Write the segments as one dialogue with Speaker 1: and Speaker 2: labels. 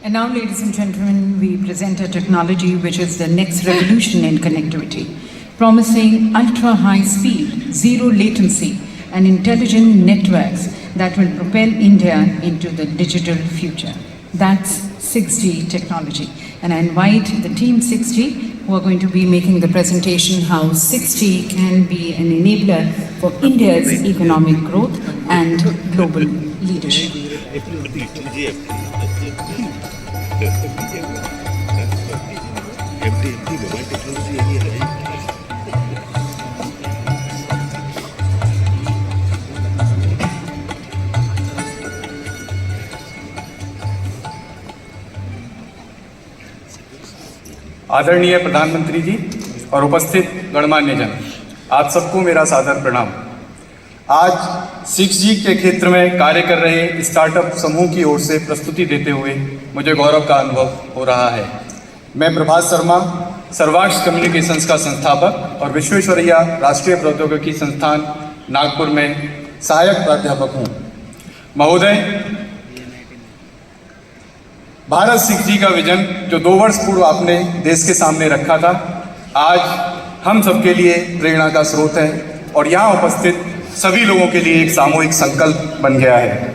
Speaker 1: And now, ladies and gentlemen, we present a technology which is the next revolution in connectivity, promising ultra-high speed, zero latency, and intelligent networks that will propel India into the digital future. That's 6G technology. And I invite the team 6G who are going to be making the presentation how 6G can be an enabler for India's economic growth and global leadership.
Speaker 2: आदरणीय प्रधानमंत्री जी और उपस्थित गणमान्य जन, आप सबको मेरा सादर प्रणाम। आज 6G के क्षेत्र में कार्य कर रहे स्टार्टअप समूह की ओर से प्रस्तुति देते हुए मुझे गौरव का अनुभव हो रहा है। मैं प्रभात शर्मा, सर्वाक्ष कम्युनिकेशंस का संस्थापक और विश्वेश्वरैया राष्ट्रीय प्रौद्योगिकी संस्थान नागपुर में सहायक प्राध्यापक हूँ। महोदय, भारत 6G का विजन जो 2 वर्ष पूर्व आपने देश के सामने रखा था, आज हम सबके लिए प्रेरणा का स्रोत है और यहाँ उपस्थित सभी लोगों के लिए एक सामूहिक संकल्प बन गया है।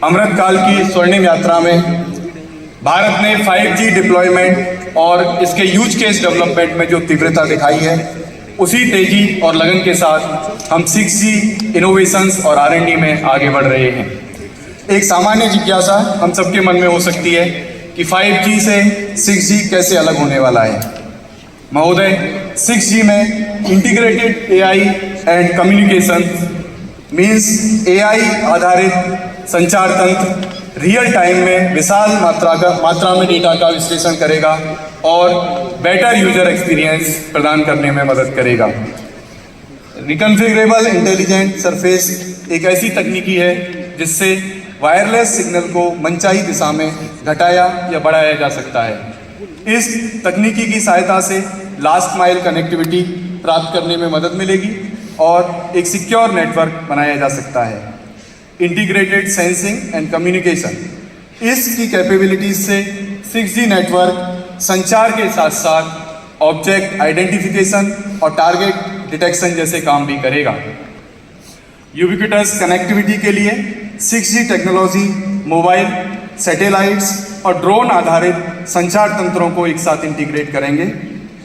Speaker 2: अमृतकाल की स्वर्णिम यात्रा में भारत ने 5G डिप्लॉयमेंट और इसके यूज केस डेवलपमेंट में जो तीव्रता दिखाई है, उसी तेजी और लगन के साथ हम 6G इनोवेशंस और R&D में आगे बढ़ रहे हैं। एक सामान्य जिज्ञासा हम सबके मन में हो सकती है कि 5G से 6G कैसे अलग होने वाला है। महोदय, 6G में integrated AI and communication means AI आधारित संचार तंत्र रियल टाइम में विशाल मात्रा में डेटा का विश्लेषण करेगा और बेटर यूजर एक्सपीरियंस प्रदान करने में मदद करेगा। रिकन्फिगरेबल इंटेलिजेंट सरफेस एक ऐसी तकनीकी है जिससे वायरलेस सिग्नल को मनचाही दिशा में घटाया या बढ़ाया जा सकता है। इस तकनीकी की सहायता से लास्ट माइल कनेक्टिविटी प्राप्त करने में मदद मिलेगी और एक सिक्योर नेटवर्क बनाया जा सकता है। इंटीग्रेटेड सेंसिंग एंड कम्युनिकेशन, इसकी कैपेबिलिटीज से 6G नेटवर्क संचार के साथ साथ ऑब्जेक्ट आइडेंटिफिकेशन और टारगेट डिटेक्शन जैसे काम भी करेगा। यूबिक्विटस कनेक्टिविटी के लिए 6G टेक्नोलॉजी मोबाइल, सैटेलाइट्स और ड्रोन आधारित संचार तंत्रों को एक साथ इंटीग्रेट करेंगे।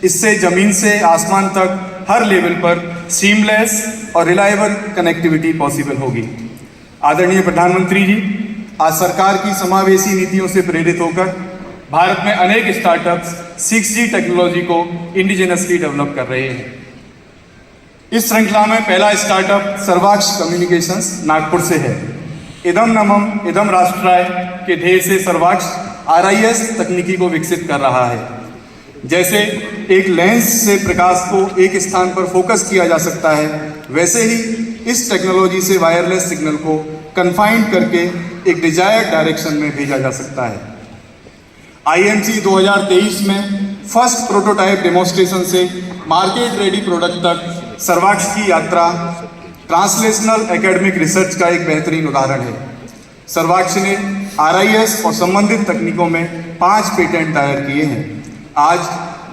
Speaker 2: इससे जमीन से आसमान तक हर लेवल पर सीमलेस और रिलायबल कनेक्टिविटी पॉसिबल होगी। आदरणीय प्रधानमंत्री जी, आज सरकार की समावेशी नीतियों से प्रेरित होकर भारत में अनेक स्टार्टअप्स 6G टेक्नोलॉजी को इंडिजिनसली डेवलप कर रहे हैं। इस श्रृंखला में पहला स्टार्टअप सर्वाक्ष कम्युनिकेशंस नागपुर से है। इदम नमम इदम राष्ट्राय के ध्येय से सर्वाक्ष RIS तकनीकी को विकसित कर रहा है। जैसे एक लेंस से प्रकाश को एक स्थान पर फोकस किया जा सकता है, वैसे ही इस टेक्नोलॉजी से वायरलेस सिग्नल को कन्फाइंड करके एक डिजायर्ड डायरेक्शन में भेजा जा सकता है। IMC 2023 में फर्स्ट प्रोटोटाइप डेमोन्स्ट्रेशन से मार्केट रेडी प्रोडक्ट तक सर्वाक्ष की यात्रा ट्रांसलेशनल एकेडमिक रिसर्च का एक बेहतरीन उदाहरण है। सर्वाक्ष ने RIS और संबंधित तकनीकों में 5 पेटेंट दायर किए हैं। आज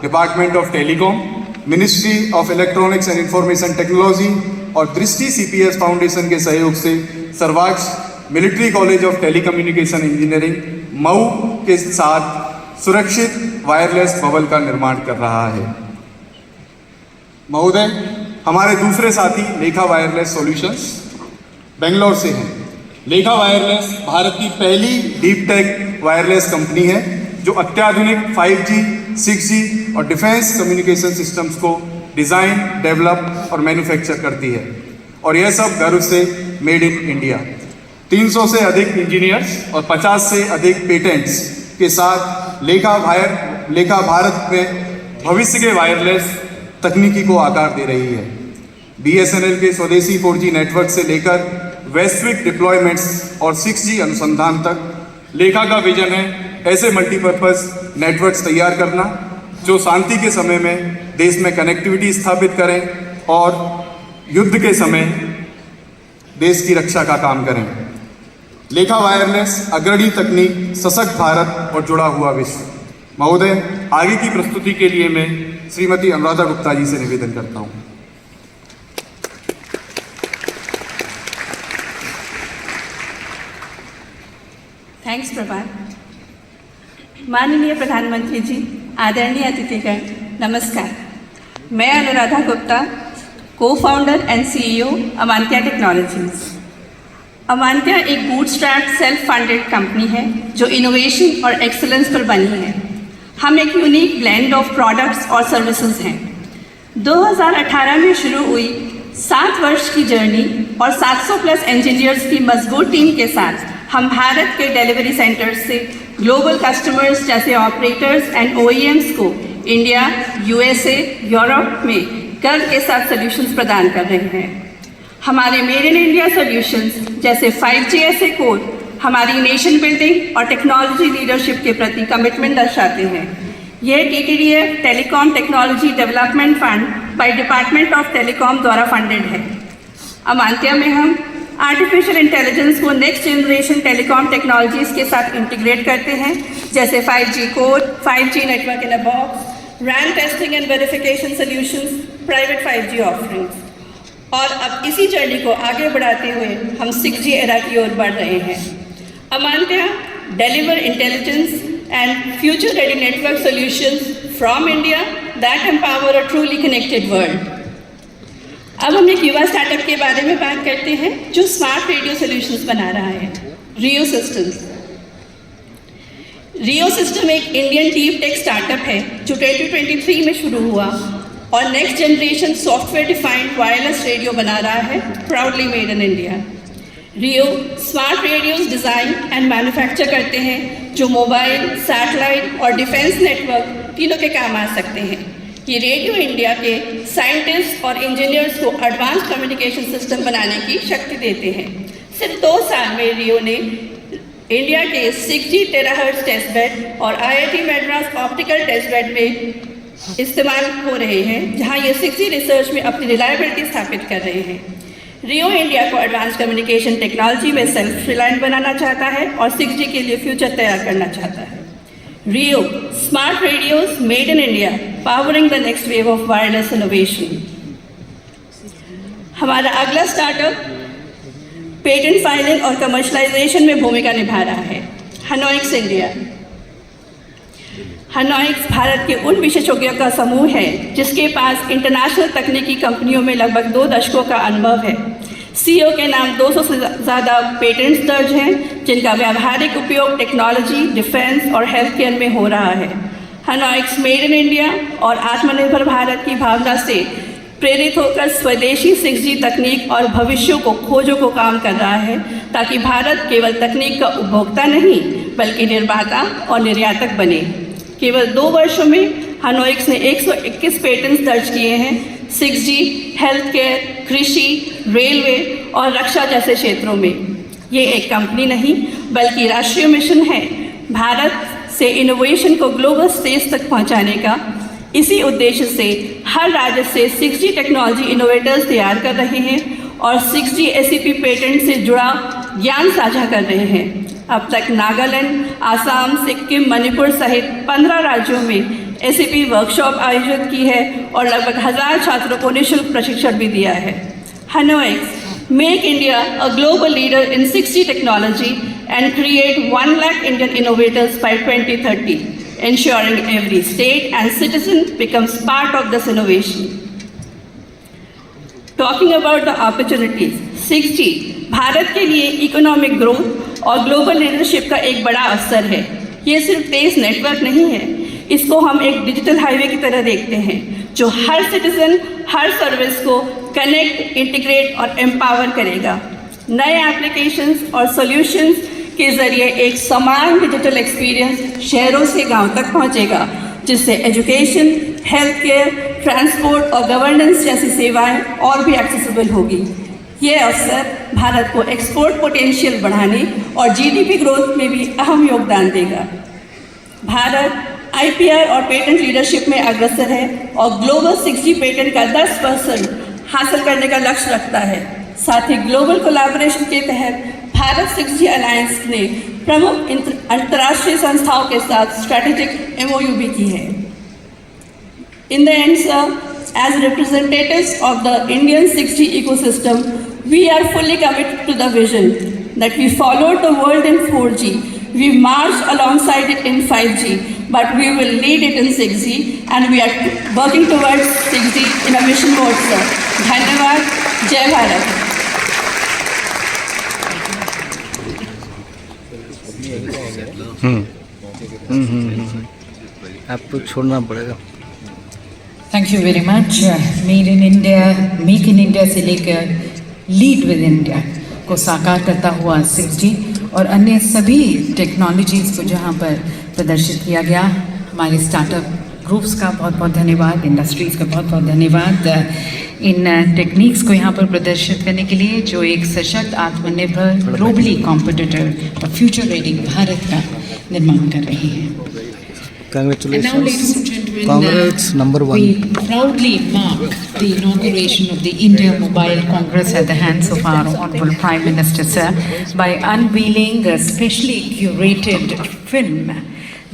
Speaker 2: department of telecom, ministry of electronics and information technology और दृष्टि CPS फाउंडेशन के सहयोग से Sarvaksh military college of telecommunication engineering Mhow के साथ सुरक्षित वायरलेस बबल का निर्माण कर रहा है। महोदय, हमारे दूसरे साथी लेखा वायरलेस सॉल्यूशंस बेंगलोर से हैं। लेखा वायरलेस भारत की पहली डीप टेक वायरलेस कंपनी है जो अत्याधुनिक 5G, 6G और डिफेंस कम्युनिकेशन सिस्टम्स को डिज़ाइन, डेवलप और मैन्युफैक्चर करती है और यह सब गर्व से मेड इन इंडिया। 300 से अधिक इंजीनियर्स और 50 से अधिक पेटेंट्स के साथ लेखा भारत में भविष्य के वायरलेस तकनीकी को आकार दे रही है। BSNL के स्वदेशी 4G नेटवर्क से लेकर वैश्विक डिप्लॉयमेंट्स और 6G अनुसंधान तक लेखा का विजन है ऐसे मल्टीपर्पज़ नेटवर्क्स तैयार करना जो शांति के समय में देश में कनेक्टिविटी स्थापित करें और युद्ध के समय देश की रक्षा का काम करें। लेखा वायरलेस, अग्रणी तकनीक, सशक्त भारत और जुड़ा हुआ विश्व। महोदय, आगे की प्रस्तुति के लिए मैं श्रीमती अनुराधा गुप्ता जी से निवेदन करता हूँ।
Speaker 3: थैंक्स प्रभात। माननीय प्रधानमंत्री जी, आदरणीय अतिथिगण, नमस्कार। मैं अनुराधा गुप्ता, को फाउंडर एंड CEO अमांत्या टेक्नोलॉजीज। अमांत्या एक बूटस्ट्रैप सेल्फ फंडेड कंपनी है जो इनोवेशन और एक्सीलेंस पर बनी है। हम एक यूनिक ब्लेंड ऑफ प्रोडक्ट्स और सर्विसेज हैं। 2018 में शुरू हुई 7 वर्ष की जर्नी और 700 प्लस इंजीनियर्स की मजबूत टीम के साथ हम भारत के डिलीवरी सेंटर्स से ग्लोबल कस्टमर्स जैसे ऑपरेटर्स एंड OEMs को इंडिया, USA, यूरोप में गर्व के साथ सॉल्यूशंस प्रदान कर रहे हैं। हमारे मेड इन इंडिया सॉल्यूशंस जैसे 5G ऐसे कोड हमारी नेशन बिल्डिंग और टेक्नोलॉजी लीडरशिप के प्रति कमिटमेंट दर्शाते हैं। यह TTDF telecom technology development fund by department of telecom द्वारा फंडेड है। अमांत्या में हम आर्टिफिशियल इंटेलिजेंस को नेक्स्ट जनरेशन टेलीकॉम टेक्नोलॉजीज़ के साथ इंटीग्रेट करते हैं, जैसे 5G code, 5G network in a box, RAN testing and verification solutions, private 5G offerings. और अब इसी जर्नी को आगे बढ़ाते हुए हम 6G एरा की ओर बढ़ रहे हैं। Amantya deliver intelligence and future ready network solutions from India that empower a truly connected world. अब हम एक युवा स्टार्टअप के बारे में बात करते हैं जो स्मार्ट रेडियो सॉल्यूशंस बना रहा है, रियो सिस्टम्स। रियो सिस्टम एक इंडियन डीप टेक स्टार्टअप है जो 2023 में शुरू हुआ और next generation software defined wireless radio बना रहा है, proudly made in India. Rio smart radios design and manufacture करते हैं जो मोबाइल, सैटेलाइट और डिफेंस नेटवर्क तीनों के काम आ सकते हैं। ये रेडियो इंडिया के साइंटिस्ट और इंजीनियर्स को एडवांस कम्युनिकेशन सिस्टम बनाने की शक्ति देते हैं। सिर्फ 2 साल में रियो ने इंडिया के 6G टेराहर्ट्ज टेस्ट बेड और IIT Madras optical test bed में इस्तेमाल हो रहे हैं, जहां ये 6G रिसर्च में अपनी रिलायबिलिटी स्थापित कर रहे हैं। रियो इंडिया को एडवांस कम्युनिकेशन टेक्नोलॉजी में सेल्फ रिलायंट बनाना चाहता है और 6G के लिए फ्यूचर तैयार करना चाहता है। Rio smart radios made in India powering the next wave of wireless innovation. हमारा अगला स्टार्टअप पेटेंट फाइलिंग और कमर्शलाइजेशन में भूमिका निभा रहा है, हनोइक्स इंडिया। हनोइक्स भारत के उन विशेषज्ञों का समूह है जिसके पास इंटरनेशनल तकनीकी कंपनियों में लगभग 2 दशकों का अनुभव है। CEO के नाम 200 से ज़्यादा पेटेंट्स दर्ज हैं जिनका व्यावहारिक उपयोग टेक्नोलॉजी, डिफेंस और हेल्थ केयर में हो रहा है। हनोइक्स मेड इन इंडिया और आत्मनिर्भर भारत की भावना से प्रेरित होकर स्वदेशी 6G तकनीक और भविष्यों को खोजों को काम कर रहा है, ताकि भारत केवल तकनीक का उपभोक्ता नहीं बल्कि निर्माता और निर्यातक बने। केवल 2 वर्षों में हनोइक्स ने 121 पेटेंट्स दर्ज किए हैं 6G, हेल्थ केयर, कृषि, रेलवे और रक्षा जैसे क्षेत्रों में। ये एक कंपनी नहीं बल्कि राष्ट्रीय मिशन है, भारत से इनोवेशन को ग्लोबल स्टेज तक पहुंचाने का। इसी उद्देश्य से हर राज्य से 6G टेक्नोलॉजी इनोवेटर्स तैयार कर रहे हैं और 6G SEP पेटेंट से जुड़ा ज्ञान साझा कर रहे हैं। अब तक नागालैंड, आसाम, सिक्किम, मणिपुर सहित 15 राज्यों में SEP वर्कशॉप आयोजित की है और लगभग 1000 छात्रों को निःशुल्क प्रशिक्षण भी दिया है। Hanoix make India a global leader in 6G technology and create 1 lakh Indian innovators by 2030, ensuring every state and citizen becomes part of this innovation. Talking about the opportunities, 6G Bharat के लिए इकोनॉमिक ग्रोथ और global leadership का एक बड़ा अवसर है। ये सिर्फ तेज नेटवर्क नहीं है, इसको हम एक डिजिटल हाईवे की तरह देखते हैं जो हर सिटीजन, हर सर्विस को कनेक्ट, इंटीग्रेट और एम्पावर करेगा। नए एप्लीकेशंस और सॉल्यूशंस के जरिए एक समान डिजिटल एक्सपीरियंस शहरों से गांव तक पहुंचेगा, जिससे एजुकेशन, हेल्थ केयर, ट्रांसपोर्ट और गवर्नेंस जैसी सेवाएं और भी एक्सेसिबल होगी। ये अवसर भारत को एक्सपोर्ट पोटेंशियल बढ़ाने और GDP ग्रोथ में भी अहम योगदान देगा। भारत IPR और पेटेंट लीडरशिप में अग्रसर है और ग्लोबल 6G पेटेंट का 10% हासिल करने का लक्ष्य रखता है। साथ ही ग्लोबल कोलैबोरेशन के तहत भारत 6G अलायंस ने प्रमुख अंतर्राष्ट्रीय संस्थाओं के साथ स्ट्रैटेजिक MOU भी की है। In the end, sir, as representatives of the Indian 6G ecosystem, we are fully committed to the vision that we followed the world in 4G. We marched alongside it in 5G, but we will lead it in 6G, and we are working towards 6G in a mission mode, sir. Dhanyavad, Jai Bharat.
Speaker 4: आपको छोड़ना पड़ेगा।
Speaker 1: Thank you very much. Made in India, make in India से लेकर lead with India को साकार करता हुआ 6G और अन्य सभी टेक्नोलॉजीज़ को जहां पर प्रदर्शित किया गया, हमारे स्टार्टअप ग्रुप्स का बहुत बहुत धन्यवाद, इंडस्ट्रीज़ का बहुत बहुत धन्यवाद इन टेक्निक्स को यहाँ पर प्रदर्शित करने के लिए, जो एक सशक्त, आत्मनिर्भर, ग्लोबली कॉम्पिटिटिव और फ्यूचर रेडी भारत का निर्माण कर रही हैं। And now, ladies and gentlemen,
Speaker 4: Congrats, number one.
Speaker 1: we proudly mark the inauguration of the India Mobile Congress at the hands of our Honorable Prime Minister, sir, by unveiling a specially curated film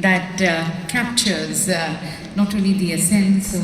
Speaker 1: that captures not only the essence of